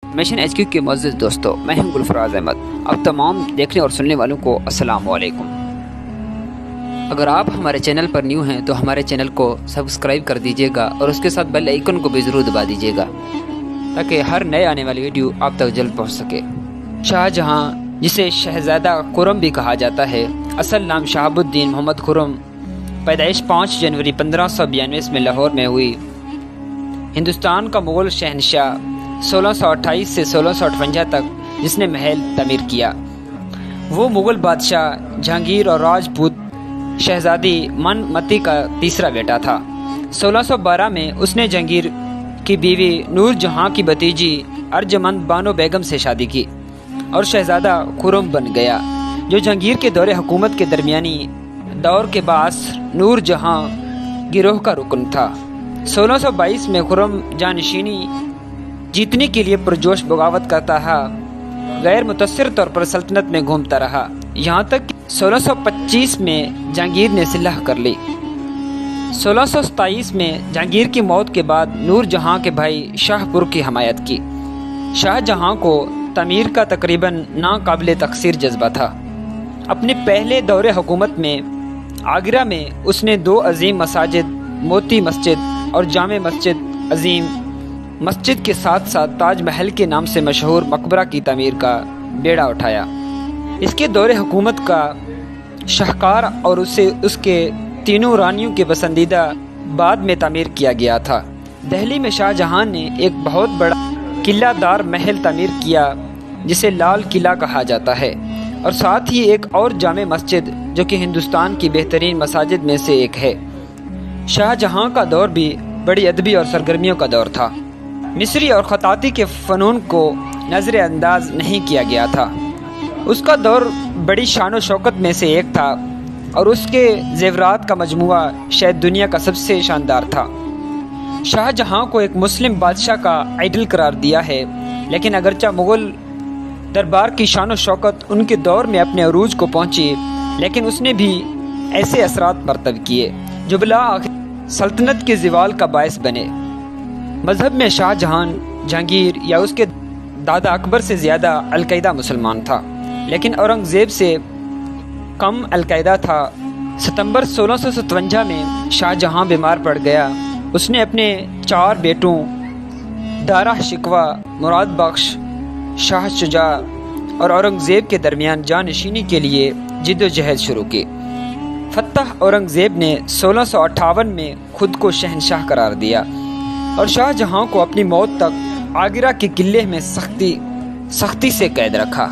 Mission HQ के मुअज़्ज़िज़ दोस्तों, मैं हूं गुलफराज अहमद। अब तमाम देखने और सुनने वालों को अस्सलाम वालेकुम। अगर आप हमारे चैनल पर न्यू हैं तो हमारे चैनल को सब्सक्राइब कर दीजिएगा और उसके साथ बेल आइकन को भी ज़रूर दबा दीजिएगा ताकि हर नए आने वाली वीडियो आप तक जल्द पहुंच सके। शाहजहां, जिसे शहज़ादा खुर्रम भी कहा जाता है, असल नाम शहाबुद्दीन मोहम्मद खुर्रम, पैदाइश 5 जनवरी 1592 में लाहौर में हुई। हिंदुस्तान का मुग़ल शहनशाह 1628 से 1658 तक जिसने महल तमीर किया। वो मुग़ल बादशाह जहांगीर और राजपूत शहज़ादी मनमती का तीसरा बेटा था। 1612 में उसने जहांगीर की बीवी नूर जहां की भतीजी अर्जमंद बानो बेगम से शादी की और शहज़ादा खुर्रम बन गया, जो जहांगीर के दौरे हुकूमत के दरमियानी दौर के बास नूर जहां गिरोह का रुकन था। 1622 में खुर्रम जानशीनी जीतने के लिए पुरजोश बगावत करता रहा, गैर मुतस्सिर तौर पर सल्तनत में घूमता रहा, यहाँ तक कि 1625 में जहांगीर ने सिलह कर ली। 1627 में जहांगीर की मौत के बाद नूर जहां के भाई शाहपुर की हमायत की। शाहजहां को तमीर का तकरीबन नाकाबिले तकसीर जज्बा था। अपने पहले दौरे हुकूमत में आगरा में उसने 2 अजीम मसाजिद, मोती मस्जिद और जामे मस्जिद अजीम मस्जिद के साथ साथ ताज महल के नाम से मशहूर मकबरा की तमीर का बेड़ा उठाया। इसके दौरे हुकूमत का शाहकार और उसके तीनों रानियों के पसंदीदा बाद में तमीर किया गया था। दिल्ली में शाहजहां ने एक बहुत बड़ा किलादार महल तमीर किया जिसे लाल किला कहा जाता है, और साथ ही एक और जामे मस्जिद जो कि हिंदुस्तान की बेहतरीन मसाजिद में से एक है। शाहजहां का दौर भी बड़ी अदबी और सरगर्मियों का दौर था। मिस्री और खताती के फ़नून को नज़र-ए-अंदाज नहीं किया गया था। उसका दौर बड़ी शान और शौकत में से एक था और उसके ज़ेवरात का मजमुआ शायद दुनिया का सबसे शानदार था। शाहजहां को एक मुस्लिम बादशाह का आइडल करार दिया है, लेकिन अगरचा मुग़ल दरबार की शान और शौकत उनके दौर में अपने अरूज को पहुंची, लेकिन उसने भी ऐसे असरात मरतब किए जो बिला आखिर सल्तनत के ज़वाल का बायस बने। मज़हब में शाहजहां जहांगीर या उसके दादा अकबर से ज़्यादा अलकायदा मुसलमान था, लेकिन औरंगज़ेब से कम अलकायदा था। सितंबर 1657 में शाहजहां बीमार पड़ गया। उसने अपने 4 बेटों दारा शिकवा, मुराद बख्श, शाह शुजा और औरंगज़ेब के दरमियान जानशीनी के लिए जिद्दोजहद शुरू की। फतह औरंगज़ेब ने 1658 में खुद को शहनशाह करार दिया और शाहजहां को अपनी मौत तक आगरा के किले में सख्ती से कैद रखा।